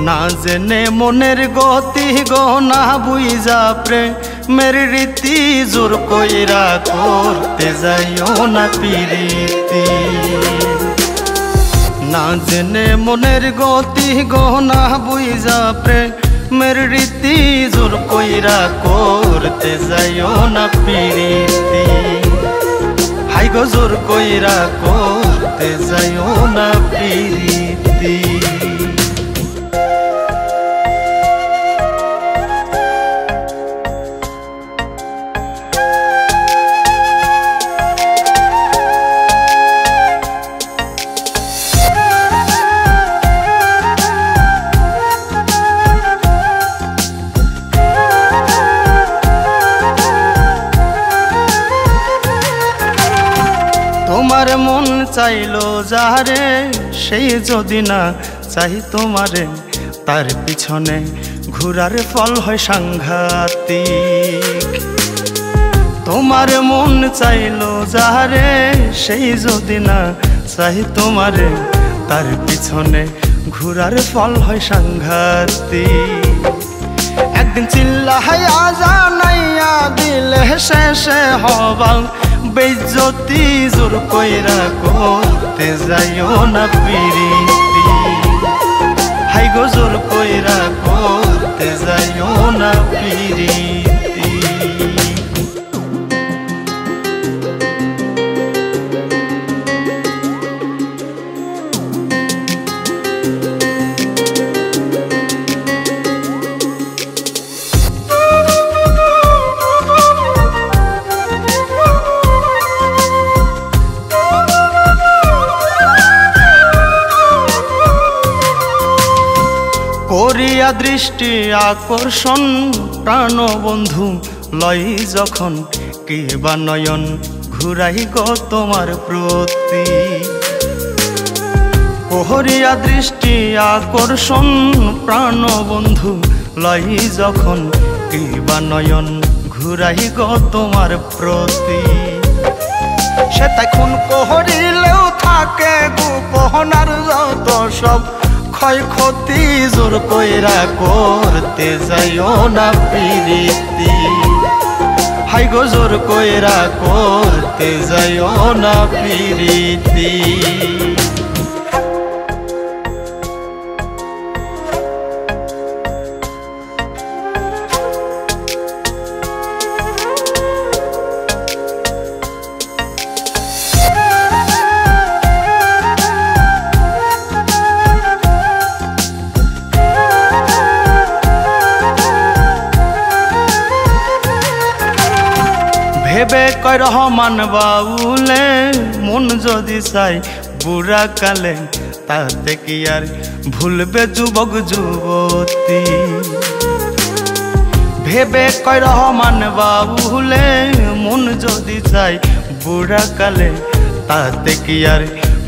না জেনে মনের গতি গনা বুঝা প্রেমের রীতি, জোর কইরা করতে যাইও না প্রীতি। না জেনে মনের গতি গনা বুঝা প্রেমের মের রীতি জোর কইরা করতে যাইও না পিরিতি হাই গো জোর কইরা করতে যাইও না পিরিতি তোমার মন চাইলো যারে সেই যদি না চাই তোমারে তার পিছনে ঘুরার ফল হয় সাংঘাতিক তোমার মন চাইলো যারে সেই যদি না চাই তোমারে তার পিছনে ঘুরার ফল হয় সাংঘাতিক একদিন চিল্লাহাইয়া জানাইয়া দিলে শেষে হবা বেজ্জতি জোর কইরা করতে যাইও না পিরিতি হাই গো জোর কইরা করতে যাইও না পিরিতি করিয়া দৃষ্টি আকর্ষণ প্রাণ বন্ধু লই যখন কে বা নয়ন ঘুরাই গো তোমার প্রতি করিয়া দৃষ্টি আকর্ষণ প্রাণ বন্ধু লই যখন কে বা নয়ন ঘুরাই গো তোমার প্রতি সে তাই খুন করিলেও থাকে গোপনার যত সব ক্ষয়ক্ষতি জোর কইরা করতে যাইও না পিরিতি হাই গো জোর কইরা করতে যাইও না পিরিতি ভেবে কয় রহমান বাউলে মন যদি চাই বুড়া কালে তাতে কি আর ভুলবে যুবক যুবতী ভেবে কয় রহমান বাউলে মন যদি চাই বুড়া কালে তাতে কি আর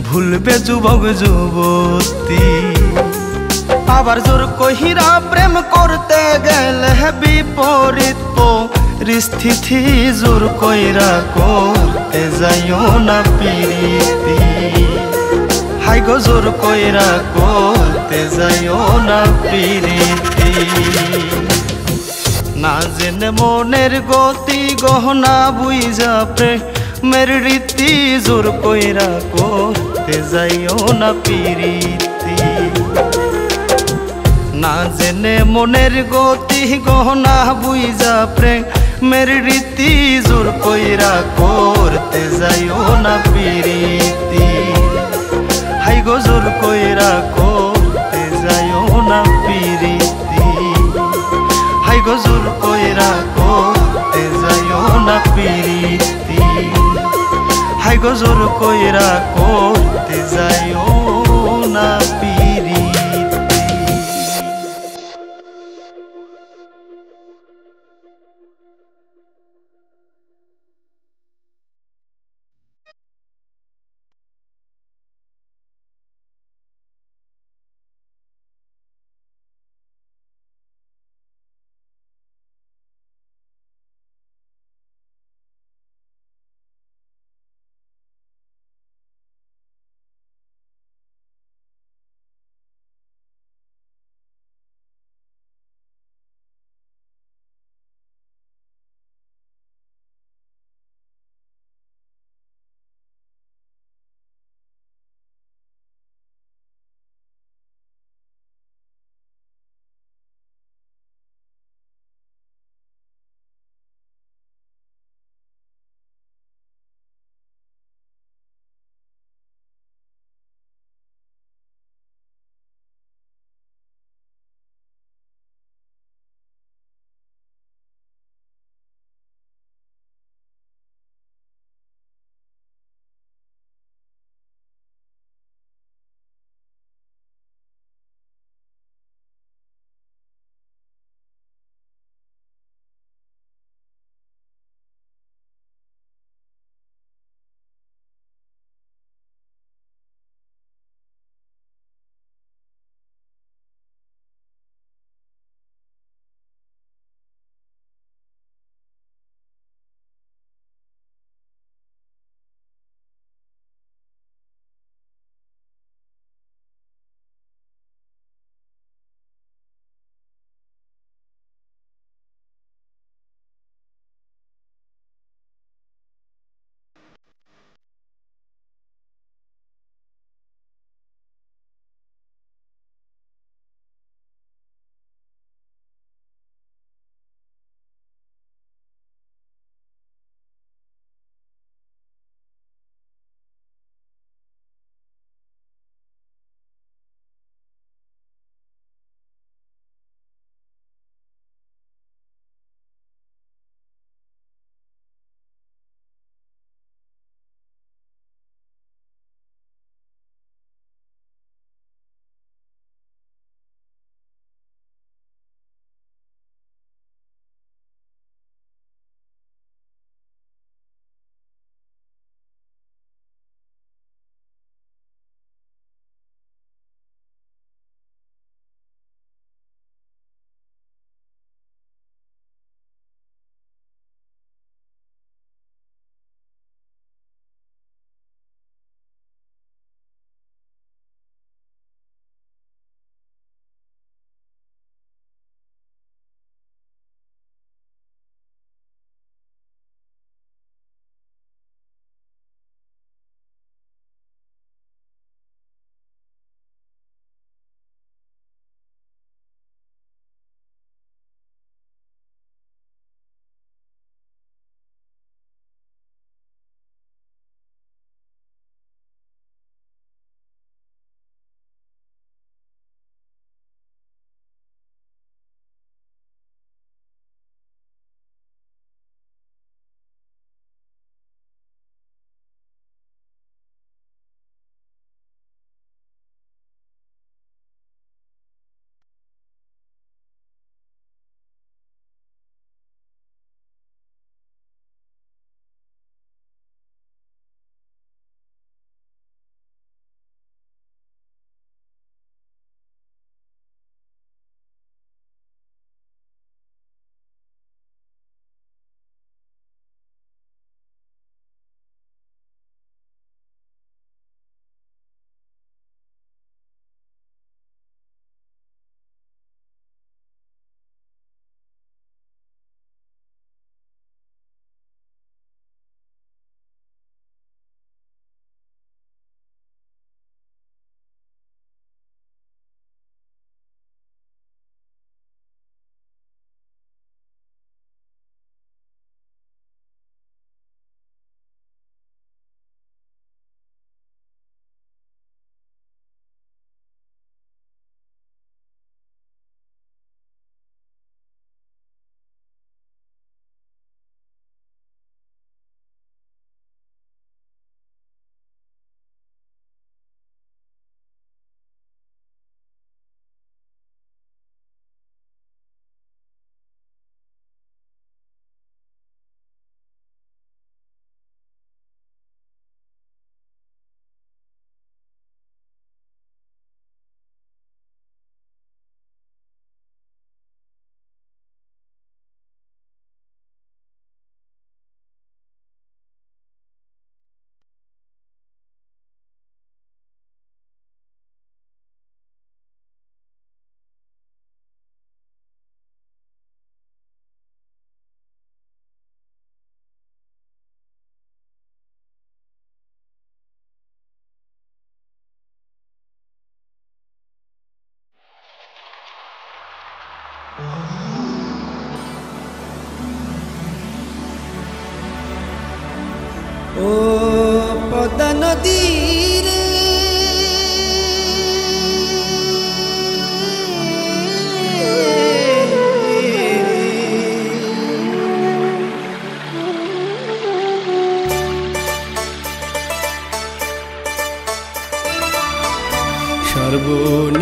ভুলবে যুবক যুবতী আবার জোর কহিরা প্রেম করতে গেলে বিপরীত পরিস্থিতি জোর কইরা করতে যাইও না পিরিতি হাই গো জোর কইরা করতে যাইও না পিরিতি না জেনে মনের গতি গহনা বুঝা প্রেমের রীতি জোর কইরা করতে যাইও না পিরিতি না জেনে মনের গতি গহনা বুঝা প্রেমের রীতি জোর কইরা করতে যাইও না পিরিতি হাই গো জোর কইরা করতে যাইও না পিরিতি হাই গো জোর কইরা করতে যাইও না পিরিতি হাই গো জোর কইরা করতে যাইও না পিরিতি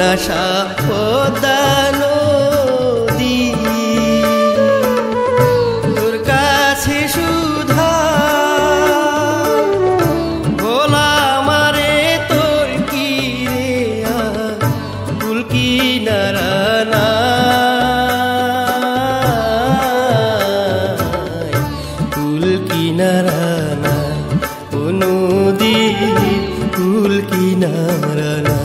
সর্বনাশা পদ্মা নদী তোর কাছে সুধা ভোলা আমারে তোর কি রে কুল কিনারা না কুল কিনারা না ও নদী কুল কিনারা না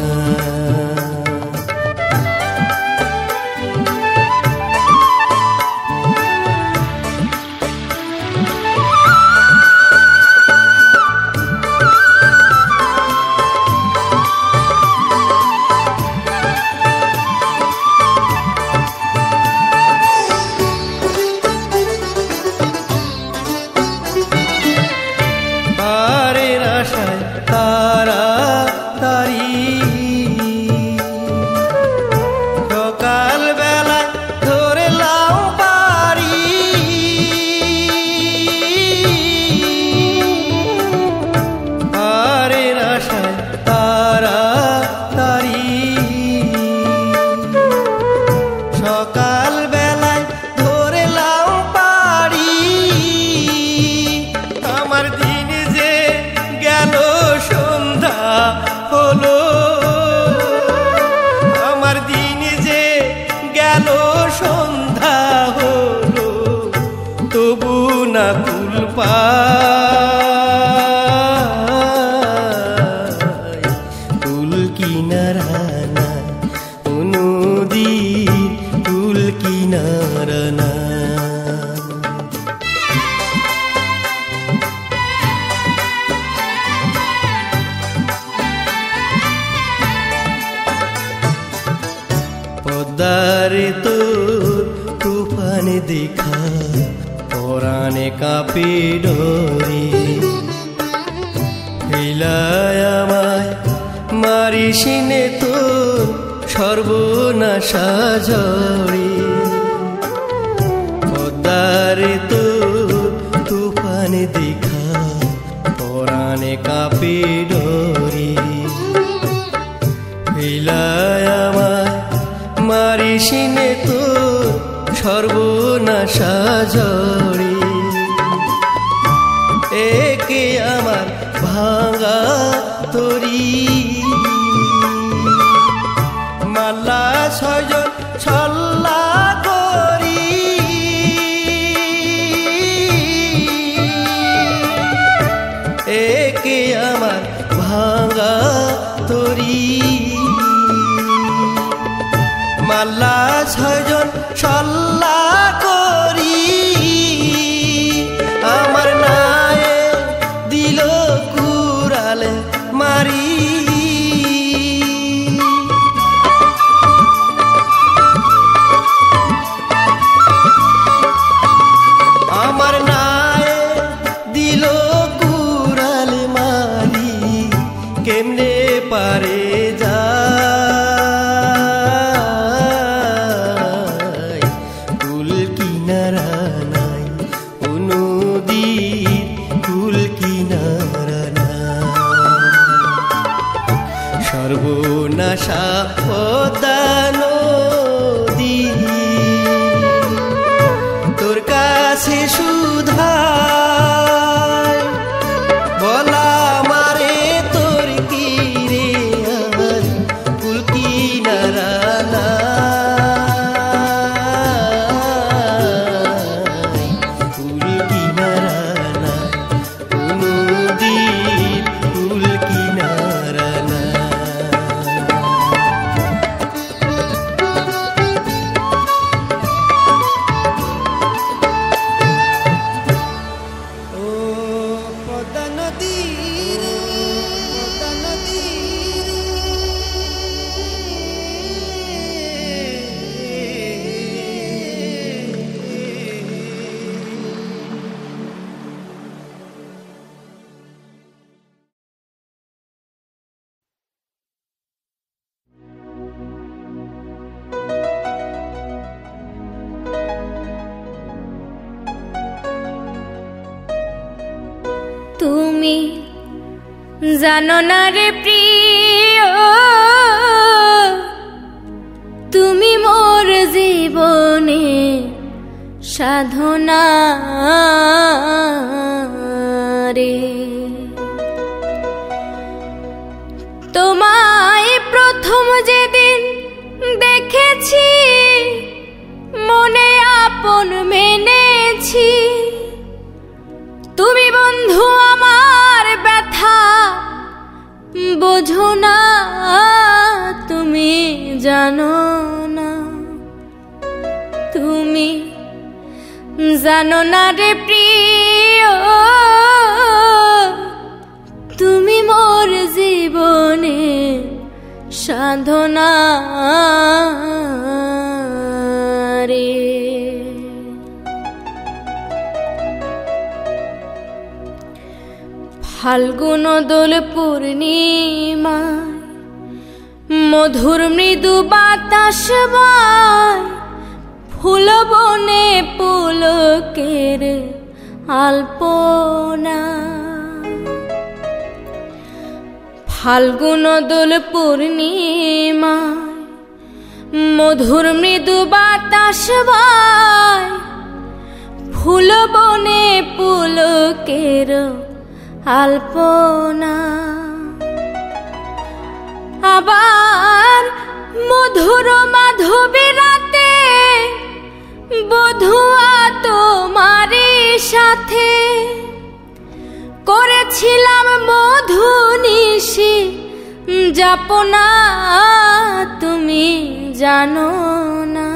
পারের আশায় তারা তারি সকাল বেলায় ধরে লাও পারি পারের আশায় তারা তারি সকাল বেলায় ধরে লাও পারি আমার দিন যে গেল সন্ধ্যা হলো আমার দিন যে গেল সন্ধ্যা হলো তবু না কুল পাই কুল কিনারা না ও নদী কুল কিনারা না পদ্মারে তোর তুফান দেখা পরাণে কাঁপে ডরে হিলায় আমায় মারিসিনে তোর সর্বনাশা ঝরে পদ্মারে তোর তুফান দেখা পরাণে কাঁপে ডরে হিলায় আমায় মারিসিনে তোর সর্বনাশা ঝরে একে আমার ভাঙা তরি মালা ছয়জন ছল্লা করি একে আমার ভাঙা তরি মাল্লা ছয়জন ছল্লা করি আমার নায়ে দিল কুড়ালে মারি আমার নায়ে দিল কুড়ালে মারি কেমনে পারে যা কুল কিনারা নাই ও নদী কুল কিনারা না সর্বনাশা পদ্মা নদী তোর কাছে সুধা বলা আমারে তোর কি রে কুল কিনারা না কুল কিনারা না নদী কুল কিনারা না ও পদ্মা নদী পদ্মা নদী তুমি জানো না রে প্রিয় তুমি মোর জীবনে সাধনা রে। তোমায় প্রথম যেদিন দেখেছি মনে আপন মেনেছি, তুমি বন্ধু আমার ব্যথা বোঝো না, তুমি জানো না, তুমি জানো না রে প্রিয়, তুমি মোর জীবনে সাধনা রে। ফাল্গুন দোল পূর্ণিমা মধুর মৃদু বাতাস বয়, ফুল বনে পুলকের আলপনা। ফাল্গুন দোল পূর্ণিমা মধুর মৃদু বাতাস বয়, ফুল বনে পুলকের আলপনা। আবার মধুর মাধবী রাতে বধুয়া তোমারই সাথে করেছিলাম মধু নিশি যাপনা, তুমি জানো না,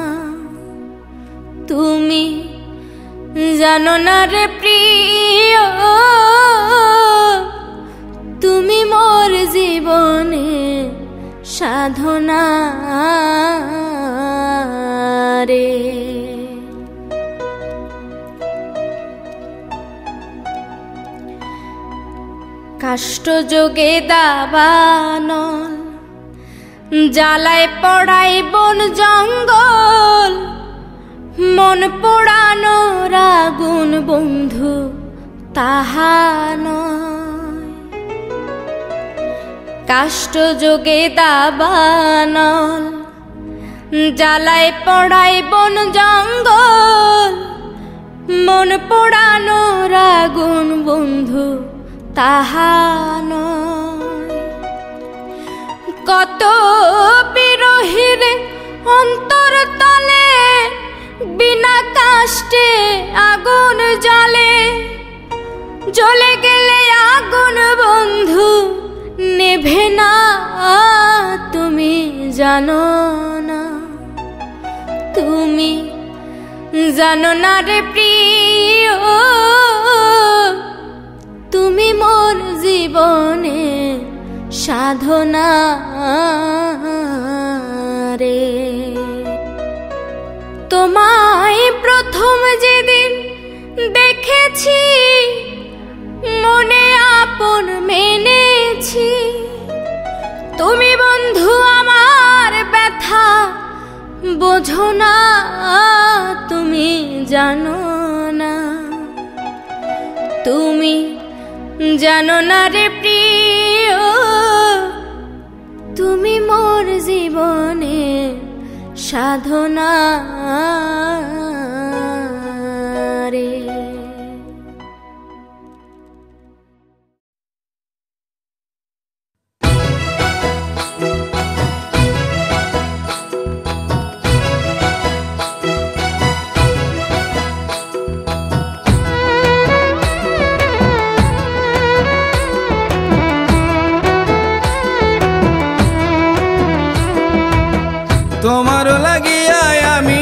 তুমি জানো না রে প্রিয়, তুমি মোর জীবনে সাধনা রে। কাষ্ঠ যোগে দাবানল জ্বালায় পড়াই বন জঙ্গল, মন পোড়ানোর আগুন বন্ধু তাহা নয়। কাষ্ঠ যোগে দাবানল জ্বালায় পড়াই বন জঙ্গল, মন পোড়ানোর আগুন বন্ধু তাহা নয়। কত বিরহীর অন্তর তলে বিনা কাষ্টে আগুন জ্বলে, জ্বলে গেলে আগুন বন্ধু নেভে না, তুমি জানো না, তুমি জানো না রে প্রিয়, তুমি মোর জীবনে সাধনা রে। তোমায় প্রথম যেদিন দেখেছি মনে আপন মেনেছি, তুমি বন্ধু আমার ব্যথা বোঝো না, তুমি জানো না, তুমি জানো না রে প্রিয়, তুমি মোর জীবনে সাধনা রে। তোমারও লাগিয়া আমি,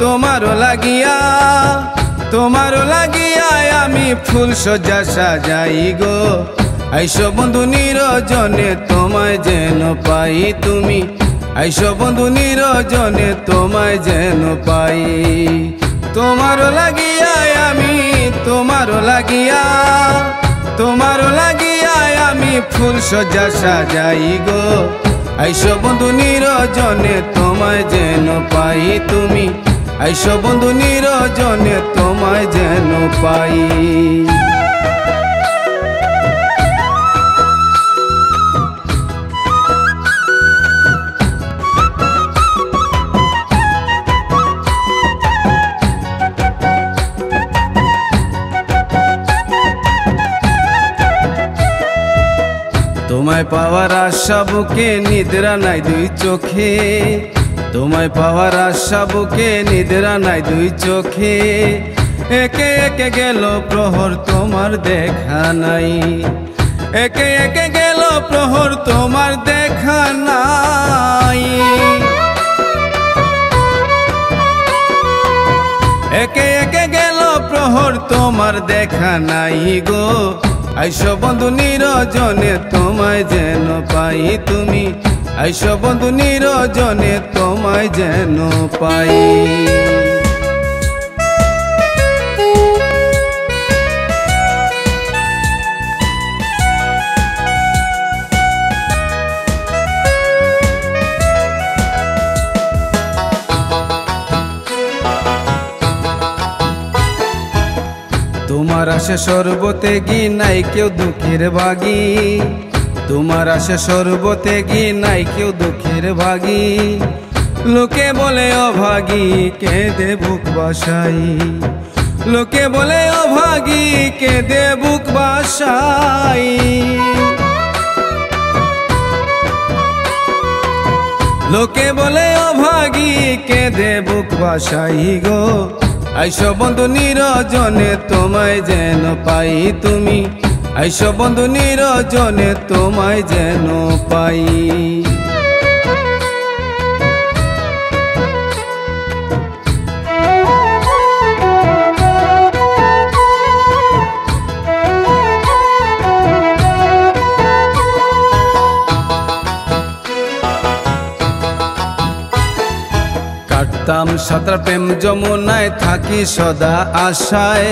তোমারও লাগিয়া, তোমারও লাগিয়া আমি ফুল সজ্জা সাজাই গো। আইসো বন্ধু নিরজনে তোমায় যেন পাই, তুমি আইসো বন্ধু নিরজনে তোমায় যেন পাই। তোমারও লাগিয়া আমি, তোমারও লাগিয়া, তোমারও লাগিয়া আমি ফুল সজ্জা সাজাই গো। আইসো বন্ধু নিরজনে তোমায় যেন পাই, তুমি আইসো বন্ধু নিরজনে তোমায় যেন পাই। পাওয়ার আশা বুকে নিদ্রা নাই দুই চোখে, তোমায় পাওয়ার আশা বুকে নিদ্রা নাই দুই চোখে। একে একে গেল প্রহর তোমার দেখা নাই, একে একে গেল প্রহর তোমার দেখা নাই। একে একে গেল প্রহর তোমার দেখা নাই গো। আইসো বন্ধু নিরজনে তোমায় যেন পাই তুমি, আইসো বন্ধু নিরজনে তোমায় যেন পাই। তোমার আশে সর্বতে গি নাই কেউ দুঃখের ভাগী, তোমার আশে সর্বতে গি নাই কেউ দুঃখের ভাগী। লোকে বলে অভাগী কেঁদে বুক বাসাই, লোকে বলে অভাগী কেঁদে বুক বাসাই। লোকে বলে অভাগী কেঁদে বুক বাসাই গো। আইসো বন্ধু নিরজনে তোমায় যেন পাই তুমি, আইসো বন্ধু নিরজনে তোমায় যেন পাই। কাটতাম সাঁতার প্রেম যমুনায় থাকি সদা আশায়,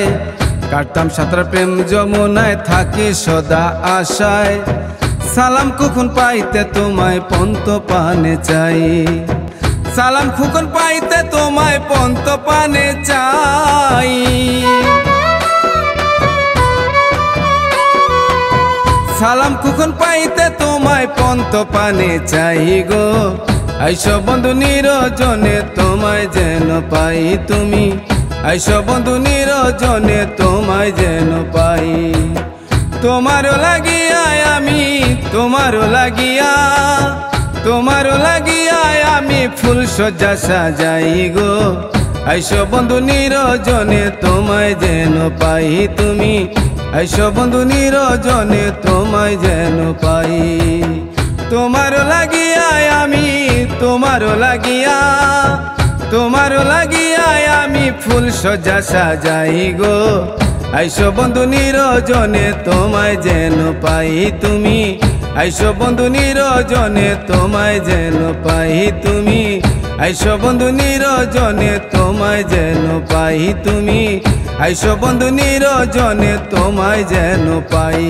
কাটতাম সাঁতার প্রেম যমুনায় থাকি সদা আশায়। সালাম কখন পাইতে তোমায় পন্ত পানে চাই, সালাম কখন পাইতে তোমায় পন্ত পানে চাই। সালাম কখন পাইতে তোমায় পন্ত পানে চাই গো। আইসো বন্ধু নিরজনে তোমায় যেন পাই তুমি, আইসো বন্ধু নিরজনে তোমায় যেন পাই। তোমারও লাগিয়া আমি, তোমারও লাগিয়া, তোমারও লাগিয়া আমি ফুল সজ্জা সাজাই গো। আইসো বন্ধু নিরজনে তোমায় যেন পাই তুমি, আইসো বন্ধু নিরজনে তোমায় যেন পাই। তোমারও লাগিয়া আমি, তোমারও লাগিয়া, তোমারও লাগিয়া আমি ফুল সজ্জা সাজাই গো। আইসো বন্ধু নিরজনে তোমায় যেন পাই তুমি, আইসো বন্ধু নিরজনে তোমায় যেন পাই তুমি, আইসো বন্ধু নিরজনে তোমায় যেন পাই তুমি, আইসো বন্ধু নিরজনে তোমায় যেন পাই।